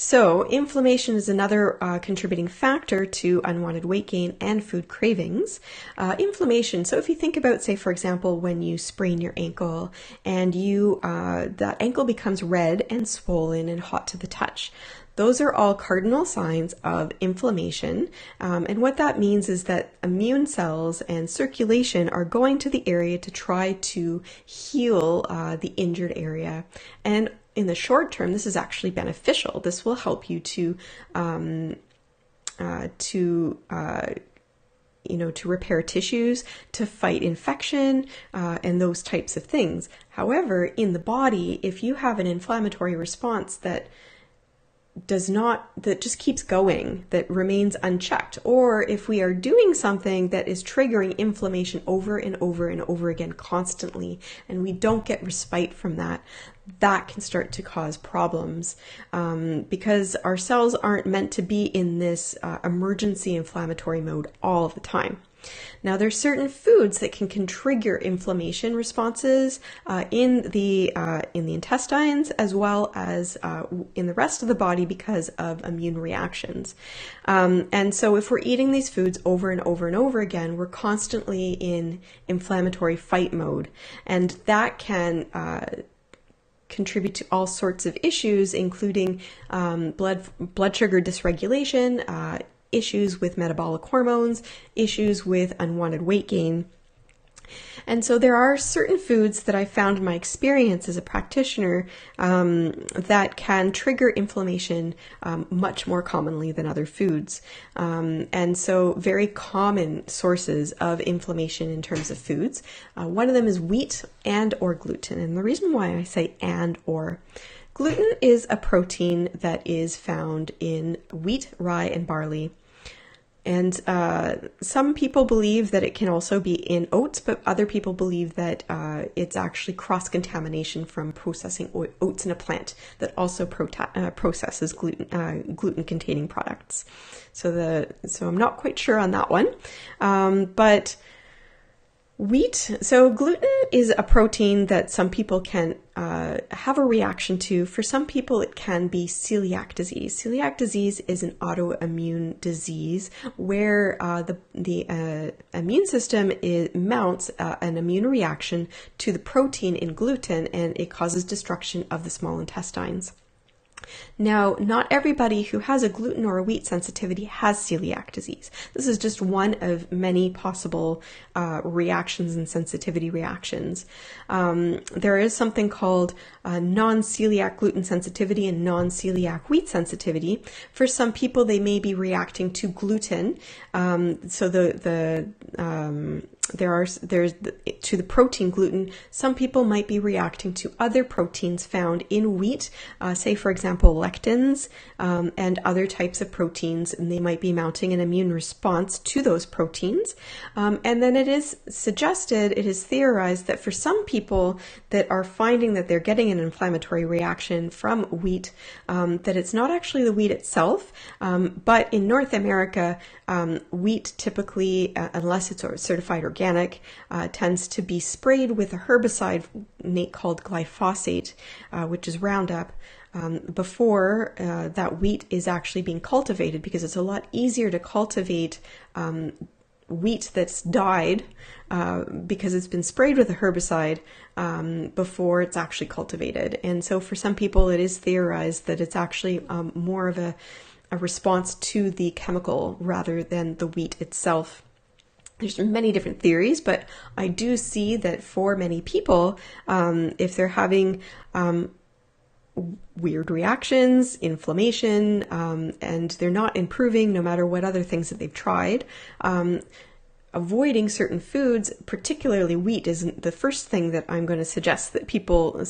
So inflammation is another contributing factor to unwanted weight gain and food cravings. Inflammation, so if you think about, say, for example, when you sprain your ankle and that ankle becomes red and swollen and hot to the touch. Those are all cardinal signs of inflammation. And what that means is that immune cells and circulation are going to the area to try to heal the injured area. And in the short term, this is actually beneficial. This will help you to repair tissues, to fight infection, and those types of things. However, in the body, if you have an inflammatory response that just keeps going, that remains unchecked, or if we are doing something that is triggering inflammation over and over and over again constantly, and we don't get respite from that, that can start to cause problems because our cells aren't meant to be in this emergency inflammatory mode all of the time. Now, there's certain foods that can trigger inflammation responses in the intestines as well as in the rest of the body because of immune reactions. And so if we're eating these foods over and over and over again, we're constantly in inflammatory fight mode, and that can contribute to all sorts of issues, including blood sugar dysregulation, issues with metabolic hormones, issues with unwanted weight gain. And so there are certain foods that I found in my experience as a practitioner that can trigger inflammation much more commonly than other foods. And so very common sources of inflammation in terms of foods. One of them is wheat and or gluten. And the reason why I say and or, gluten is a protein that is found in wheat, rye, and barley. And some people believe that it can also be in oats, but other people believe that it's actually cross-contamination from processing oats in a plant that also processes gluten-containing products. So I'm not quite sure on that one, but so gluten is a protein that some people can have a reaction to. For some people, it can be celiac disease. Celiac disease is an autoimmune disease where the immune system mounts an immune reaction to the protein in gluten, and it causes destruction of the small intestines. Now, not everybody who has a gluten or a wheat sensitivity has celiac disease. This is just one of many possible reactions and sensitivity reactions. There is something called non-celiac gluten sensitivity and non-celiac wheat sensitivity. For some people, they may be reacting to gluten. So there's to the protein gluten. Some people might be reacting to other proteins found in wheat, say for example lectins and other types of proteins, and they might be mounting an immune response to those proteins. And then it is theorized that for some people that are finding that they're getting an inflammatory reaction from wheat, that it's not actually the wheat itself, but in North America, wheat typically, unless it's certified organic, tends to be sprayed with a herbicide called glyphosate, which is Roundup, before that wheat is actually being cultivated, because it's a lot easier to cultivate wheat that's died because it's been sprayed with a herbicide before it's actually cultivated. And so for some people, it is theorized that it's actually more of a response to the chemical rather than the wheat itself. There's many different theories, but I do see that for many people, if they're having weird reactions, inflammation, and they're not improving no matter what other things that they've tried, avoiding certain foods, particularly wheat, isn't the first thing that I'm going to suggest that people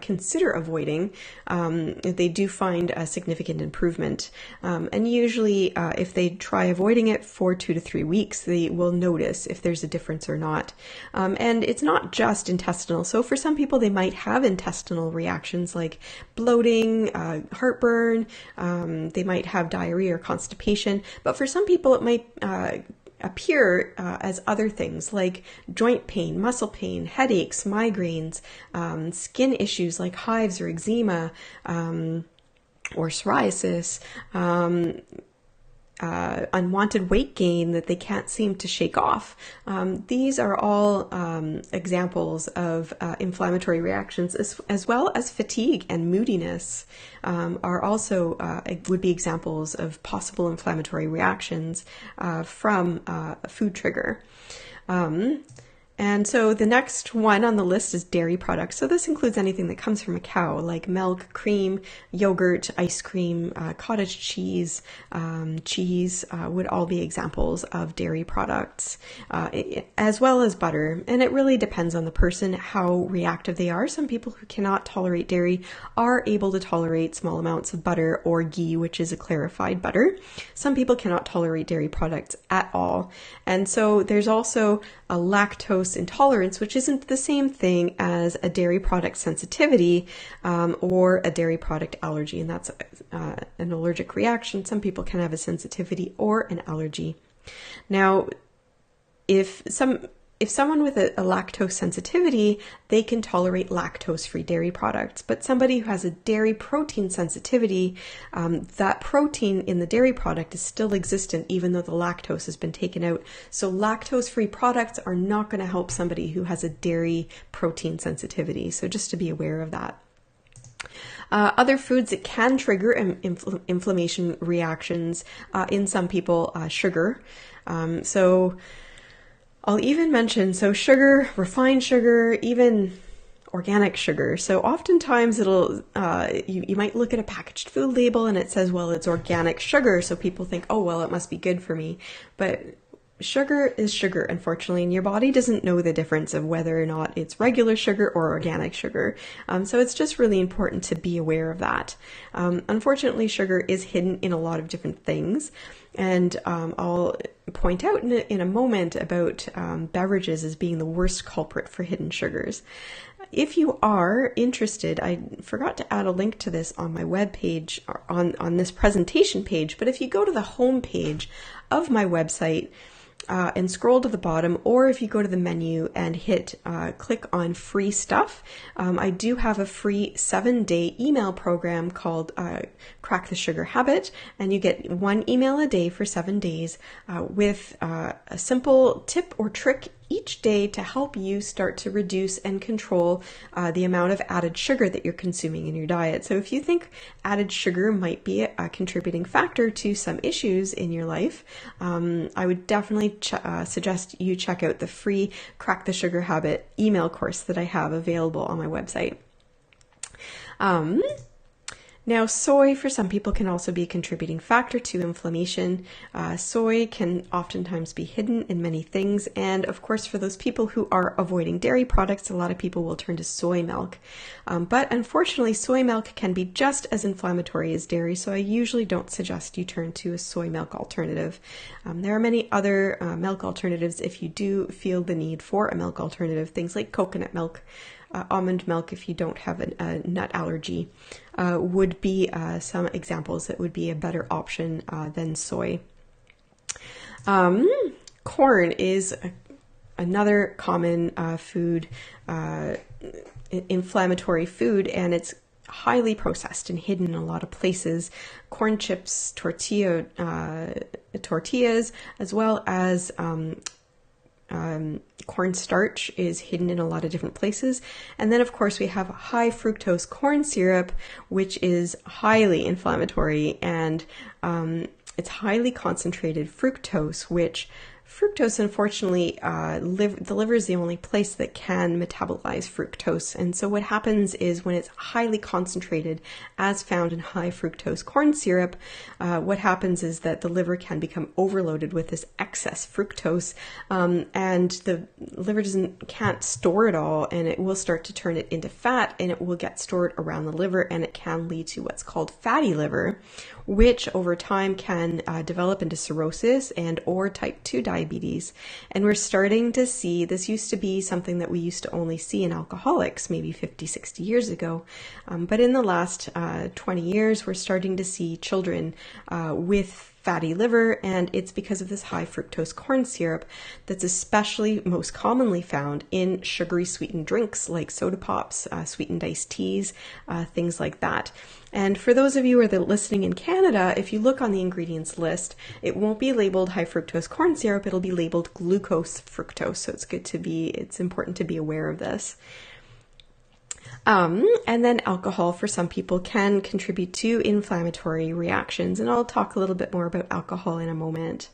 consider avoiding. They do find a significant improvement. And usually if they try avoiding it for 2 to 3 weeks, they will notice if there's a difference or not. And it's not just intestinal. So for some people, they might have intestinal reactions like bloating, heartburn, they might have diarrhea or constipation. But for some people, it might appear as other things like joint pain, muscle pain, headaches, migraines, skin issues like hives or eczema, or psoriasis, unwanted weight gain that they can't seem to shake off. These are all examples of inflammatory reactions, as well as fatigue and moodiness are also would be examples of possible inflammatory reactions from a food trigger. And so the next one on the list is dairy products. So this includes anything that comes from a cow, like milk, cream, yogurt, ice cream, cottage cheese, cheese would all be examples of dairy products, as well as butter. And it really depends on the person, how reactive they are. Some people who cannot tolerate dairy are able to tolerate small amounts of butter or ghee, which is a clarified butter. Some people cannot tolerate dairy products at all. And so there's also a lactose intolerance, which isn't the same thing as a dairy product sensitivity or a dairy product allergy, and that's an allergic reaction. Some people can have a sensitivity or an allergy. Now, if someone with a lactose sensitivity, they can tolerate lactose-free dairy products. But somebody who has a dairy protein sensitivity, that protein in the dairy product is still existent even though the lactose has been taken out. So lactose-free products are not going to help somebody who has a dairy protein sensitivity. So just to be aware of that. Other foods that can trigger inflammation reactions in some people, sugar. So I'll even mention, so sugar, refined sugar, even organic sugar. So oftentimes it'll, you might look at a packaged food label and it says, well, it's organic sugar. So people think, oh, well, it must be good for me. But sugar is sugar, unfortunately, and your body doesn't know the difference of whether or not it's regular sugar or organic sugar. So it's just really important to be aware of that. Unfortunately, sugar is hidden in a lot of different things. And I'll point out in a moment about beverages as being the worst culprit for hidden sugars. If you are interested, I forgot to add a link to this on my webpage, on this presentation page, but if you go to the home page of my website, and scroll to the bottom, or if you go to the menu and hit click on free stuff, I do have a free 7-day email program called Crack the Sugar Habit, and you get 1 email a day for 7 days with a simple tip or trick each day to help you start to reduce and control the amount of added sugar that you're consuming in your diet. So if you think added sugar might be a contributing factor to some issues in your life, I would definitely suggest you check out the free Crack the Sugar Habit email course that I have available on my website. Now, soy for some people can also be a contributing factor to inflammation. Soy can oftentimes be hidden in many things. And of course, for those people who are avoiding dairy products, a lot of people will turn to soy milk. But unfortunately, soy milk can be just as inflammatory as dairy. So I usually don't suggest you turn to a soy milk alternative. There are many other milk alternatives if you do feel the need for a milk alternative, things like coconut milk. Almond milk, if you don't have a nut allergy, would be some examples that would be a better option than soy. Corn is another common food, inflammatory food, and it's highly processed and hidden in a lot of places. Corn chips, tortillas, as well as cornstarch is hidden in a lot of different places. And then of course we have high fructose corn syrup, which is highly inflammatory, and it's highly concentrated fructose, which fructose, unfortunately, the liver is the only place that can metabolize fructose. And so what happens is when it's highly concentrated, as found in high fructose corn syrup, what happens is that the liver can become overloaded with this excess fructose, and the liver can't store it all, and it will start to turn it into fat, and it will get stored around the liver, and it can lead to what's called fatty liver, which over time can develop into cirrhosis and or type 2 diabetes. And we're starting to see, this used to be something that we used to only see in alcoholics maybe 50, 60 years ago. But in the last 20 years, we're starting to see children with fatty liver, and it's because of this high fructose corn syrup that's especially most commonly found in sugary sweetened drinks like soda pops, sweetened iced teas, things like that. And for those of you who are listening in Canada, if you look on the ingredients list, it won't be labeled high fructose corn syrup, it'll be labeled glucose fructose. So it's important to be aware of this. And then alcohol for some people can contribute to inflammatory reactions, and I'll talk a little bit more about alcohol in a moment.